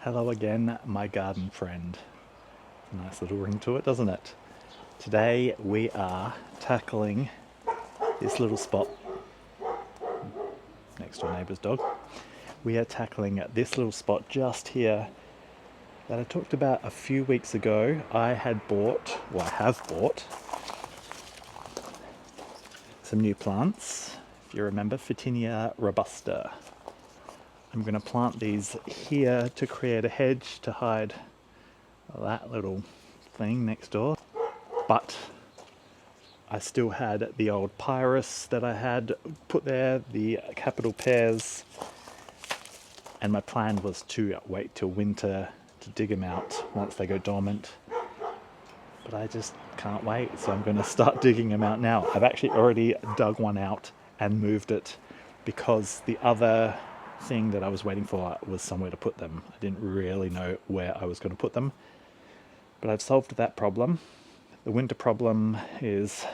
Hello again, my garden friend. Nice little ring to it, doesn't it? Today we are tackling this little spot next to a neighbour's dog. We are tackling this little spot just here that I talked about a few weeks ago. I have bought some new plants. If you remember, Photinia robusta. I'm going to plant these here to create a hedge to hide that little thing next door. But I still had the old pyrus that I had put there, the capital pears, and my plan was to wait till winter to dig them out once they go dormant. But I just can't wait, so I'm going to start digging them out now. I've actually already dug one out and moved it because the other thing that I was waiting for was somewhere to put them. I didn't really know where I was going to put them, but I've solved that problem. The winter problem is,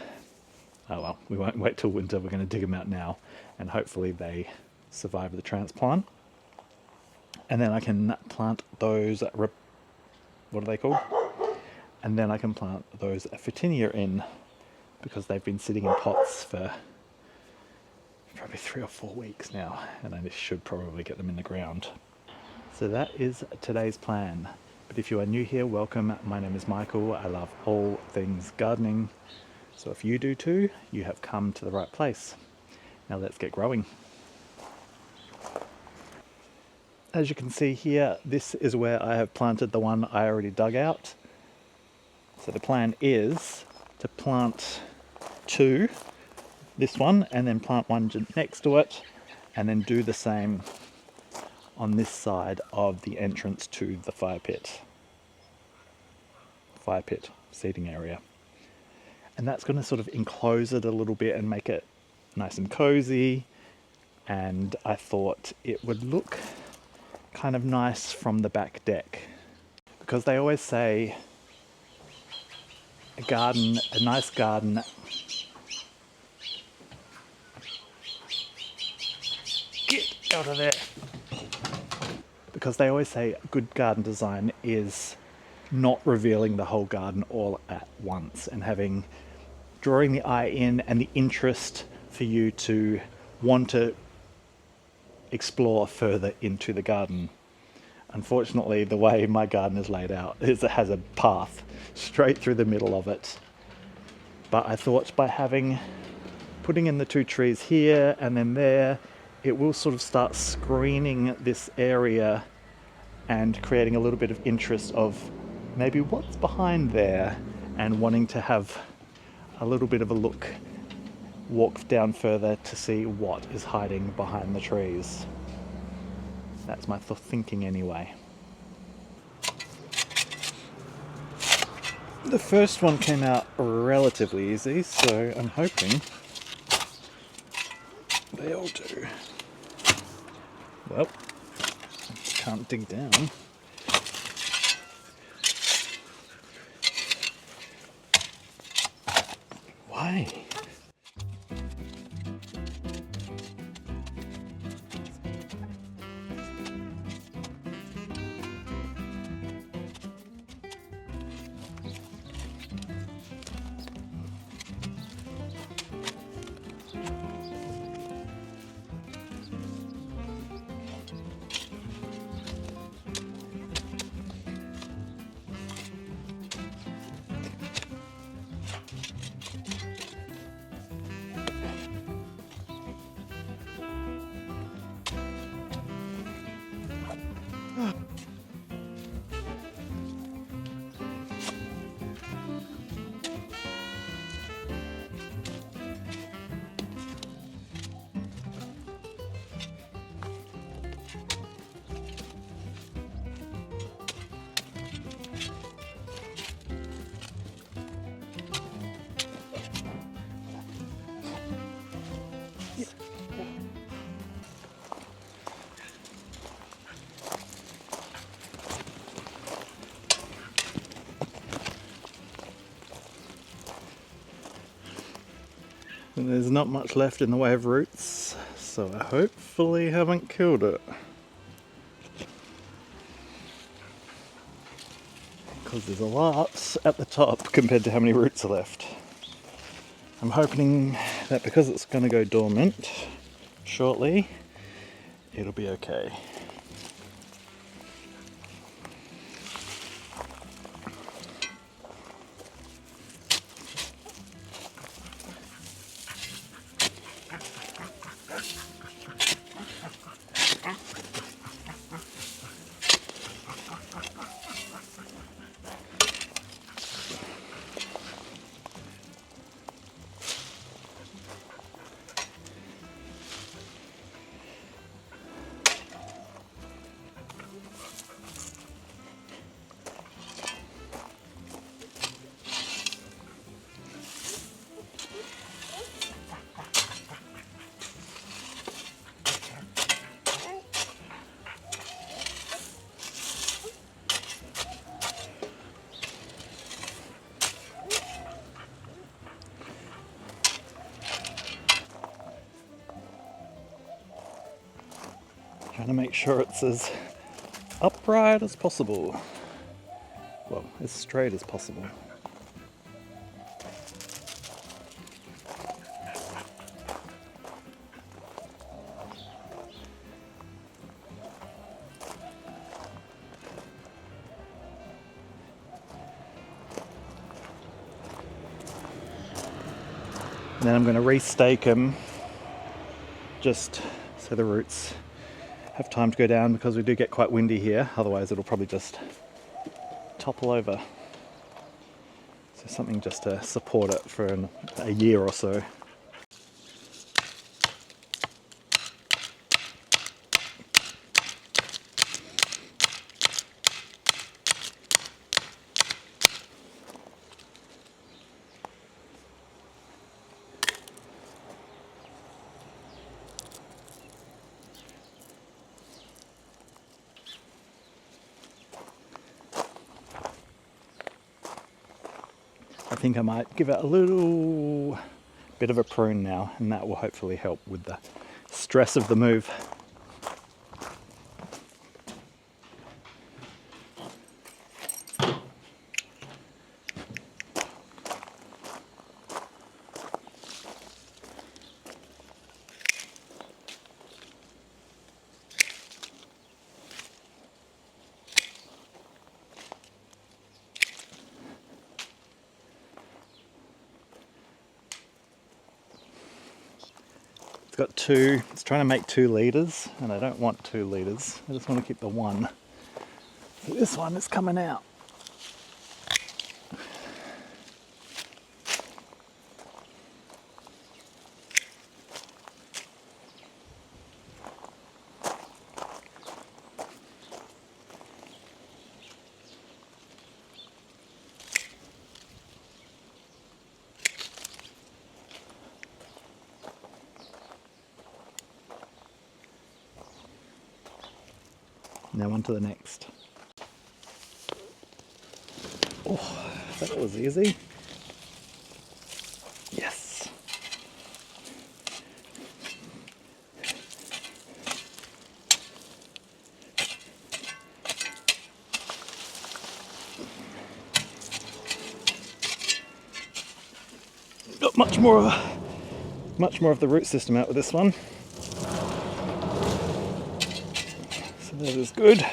oh well, we won't wait till winter. We're going to dig them out now, and hopefully they survive the transplant. And then I can plant those, what are they called? And then I can plant those Photinia in, because they've been sitting in pots for probably 3 or 4 weeks now, and I should probably get them in the ground. So that is today's plan. But if you are new here, welcome. My name is Michael. I love all things gardening. So if you do too, you have come to the right place. Now let's get growing. As you can see here, this is where I have planted the one I already dug out. So the plan is to plant two, this one, and then plant one next to it, and then do the same on this side of the entrance to the fire pit seating area. And that's going to sort of enclose it a little bit and make it nice and cozy. And I thought it would look kind of nice from the back deck, because they always say a nice garden get out of there, because they always say good garden design is not revealing the whole garden all at once and drawing the eye in and the interest for you to want to explore further into the garden. Unfortunately, the way my garden is laid out is it has a path straight through the middle of it. But I thought by putting in the two trees here and then there, it will sort of start screening this area and creating a little bit of interest of maybe what's behind there, and wanting to have a little bit of a look, walk down further to see what is hiding behind the trees. That's my thinking anyway. The first one came out relatively easy, so I'm hoping they all do. Well, can't dig down. Why? And there's not much left in the way of roots, so I hopefully haven't killed it. because there's a lot at the top compared to how many roots are left. I'm hoping that because it's going to go dormant shortly, it'll be okay. Trying to make sure it's as upright as possible. Well, as straight as possible. And then I'm going to restake them just so the roots have time to go down, because we do get quite windy here, otherwise it'll probably just topple over. So something just to support it for a year or so. I think I might give it a little bit of a prune now, and that will hopefully help with the stress of the move. It's trying to make 2 litres, and I don't want 2 litres, I just want to keep the one. So this one is coming out. Now on to the next. Oh, that was easy. Yes. Got much more of the root system out with this one. So that is good.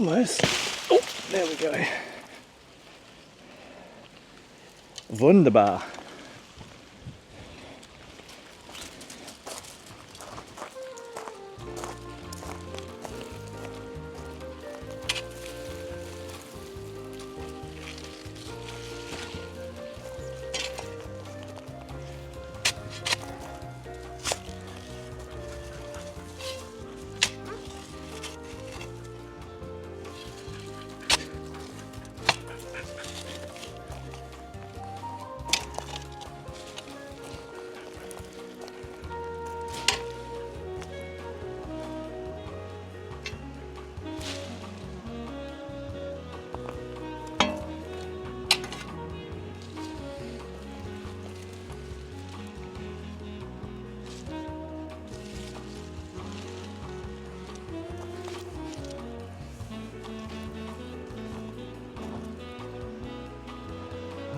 almost. Oh, there we go. Wunderbar.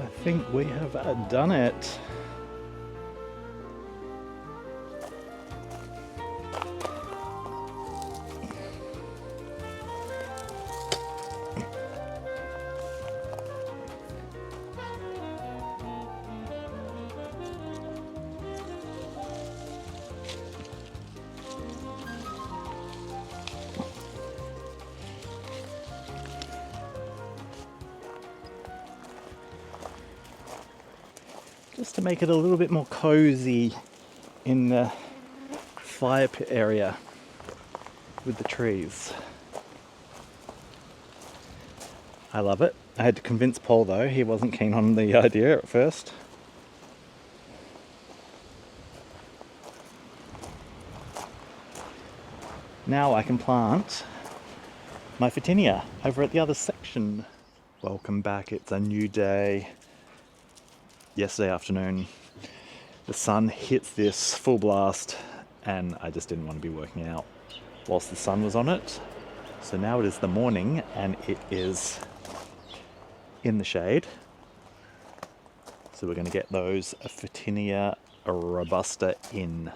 I think we have done it. Just to make it a little bit more cozy in the fire pit area with the trees. I love it. I had to convince Paul though, he wasn't keen on the idea at first. Now I can plant my Photinia over at the other section. Welcome back, it's a new day. Yesterday afternoon, the sun hits this full blast and I just didn't want to be working out whilst the sun was on it. So now it is the morning and it is in the shade. So we're going to get those Photinia robusta in.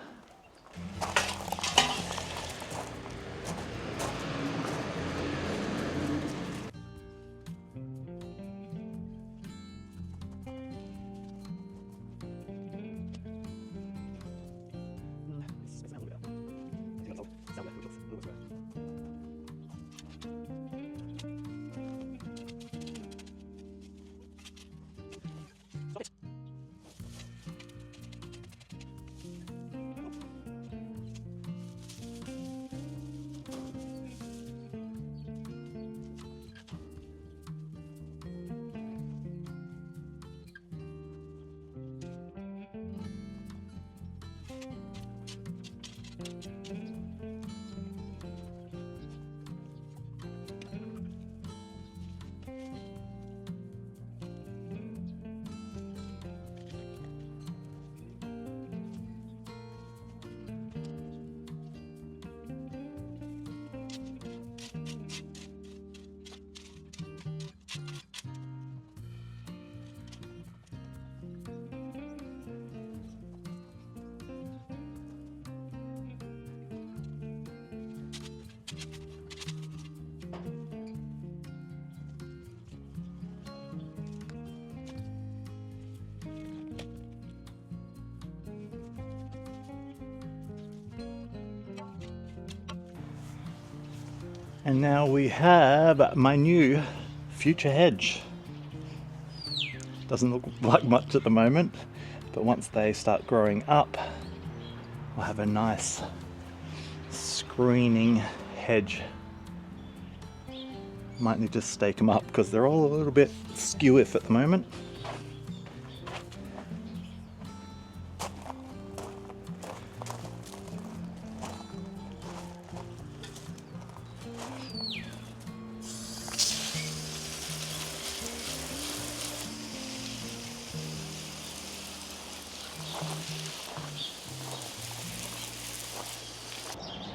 And now we have my new future hedge. Doesn't look like much at the moment, but once they start growing up, I'll have a nice screening hedge. Might need to stake them up because they're all a little bit skew-if at the moment.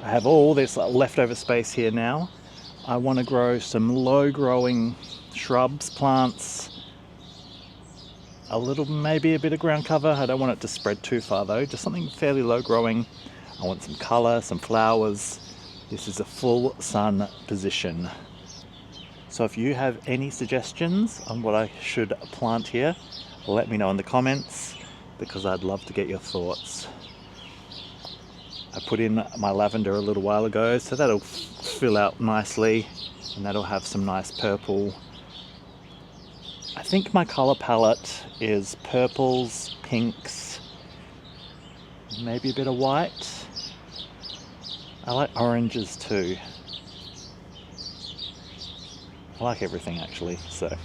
I have all this leftover space here now. I want to grow some low growing shrubs, plants, maybe a bit of ground cover. I don't want it to spread too far though, just something fairly low growing. I want some colour, some flowers. This is a full sun position. So if you have any suggestions on what I should plant here, let me know in the comments, because I'd love to get your thoughts. I put in my lavender a little while ago, so that'll fill out nicely and that'll have some nice purple. I think my color palette is purples, pinks, maybe a bit of white. I like oranges too. I like everything actually, so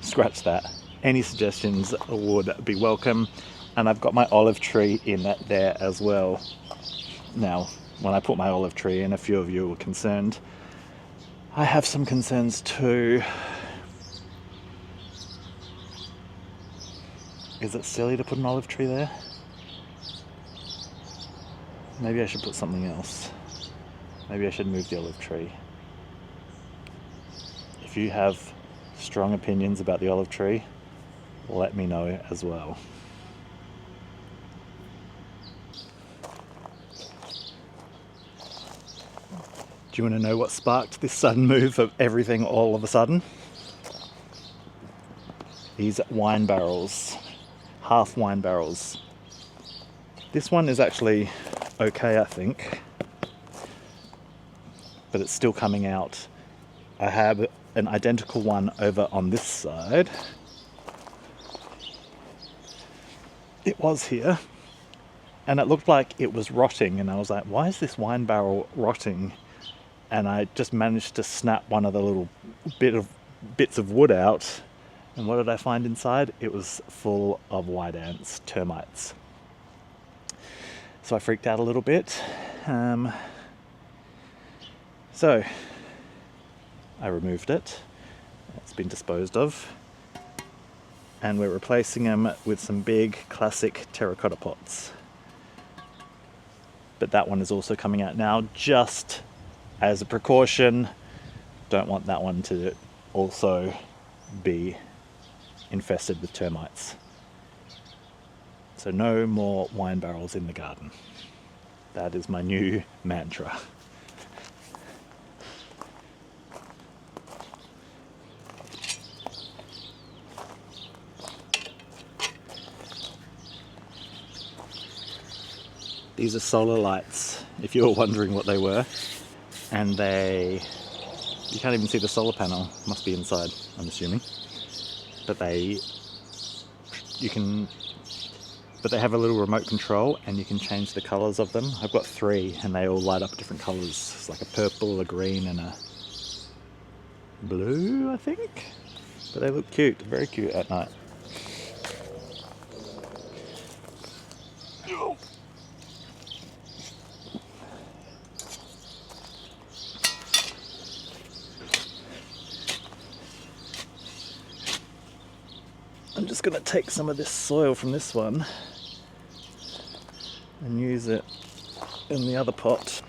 scratch that. Any suggestions would be welcome. And I've got my olive tree in there as well. Now, when I put my olive tree in, a few of you were concerned. I have some concerns too. Is it silly to put an olive tree there? Maybe I should put something else. Maybe I should move the olive tree. If you have strong opinions about the olive tree, let me know as well. Do you want to know what sparked this sudden move of everything all of a sudden? These wine barrels, half wine barrels. This one is actually okay, I think, but it's still coming out. I have an identical one over on this side. It was here, and it looked like it was rotting, and I was like, why is this wine barrel rotting? And I just managed to snap one of the little bits of wood out, and what did I find inside? It was full of white ants, termites. So I freaked out a little bit. So I removed it. It's been disposed of. And we're replacing them with some big classic terracotta pots. But that one is also coming out now, just as a precaution. Don't want that one to also be infested with termites. So no more wine barrels in the garden. That is my new mantra. These are solar lights, if you were wondering what they were. And you can't even see the solar panel, must be inside, I'm assuming. But they have a little remote control and you can change the colors of them. I've got 3 and they all light up different colors. It's like a purple, a green and a blue, I think. But they look cute, very cute at night. I'm just going to take some of this soil from this one and use it in the other pot.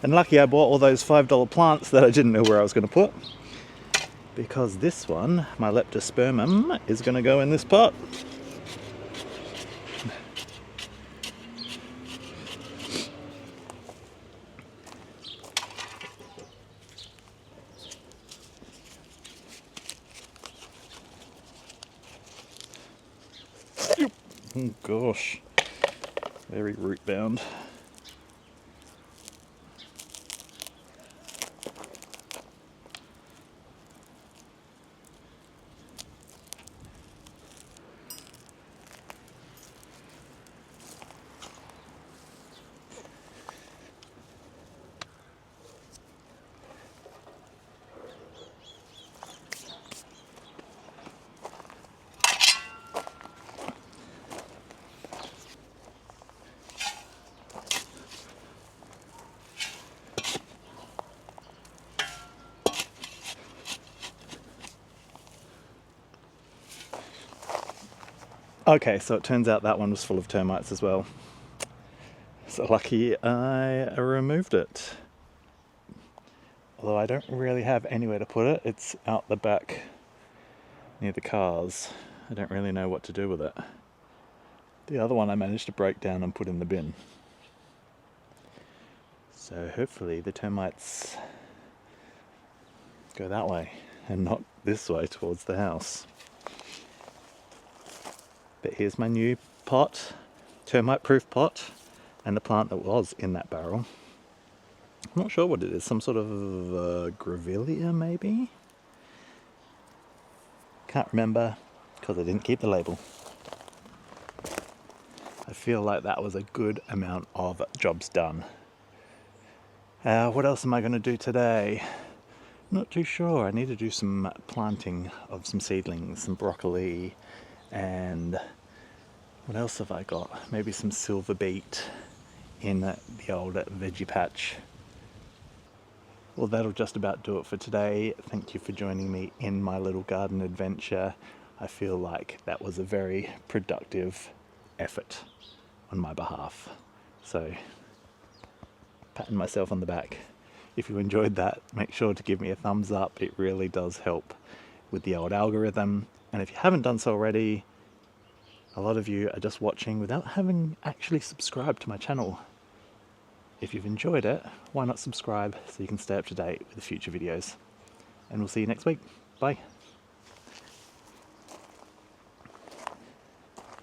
And lucky I bought all those $5 plants that I didn't know where I was going to put, because this one, my leptospermum, is going to go in this pot. Oh gosh, very root bound. Okay, so it turns out that one was full of termites as well. So lucky I removed it. Although I don't really have anywhere to put it. It's out the back near the cars. I don't really know what to do with it. The other one I managed to break down and put in the bin. So hopefully the termites go that way and not this way towards the house. But here's my new pot, termite-proof pot, and the plant that was in that barrel. I'm not sure what it is, some sort of grevillea maybe? Can't remember because I didn't keep the label. I feel like that was a good amount of jobs done. What else am I going to do today? Not too sure. I need to do some planting of some seedlings, some broccoli, and what else have I got? Maybe some silver beet in the old veggie patch. Well, that'll just about do it for today. Thank you for joining me in my little garden adventure. I feel like that was a very productive effort on my behalf. So, patting myself on the back. If you enjoyed that, make sure to give me a thumbs up. It really does help with the old algorithm. And if you haven't done so already, a lot of you are just watching without having actually subscribed to my channel. If you've enjoyed it, why not subscribe so you can stay up to date with the future videos. And we'll see you next week. Bye.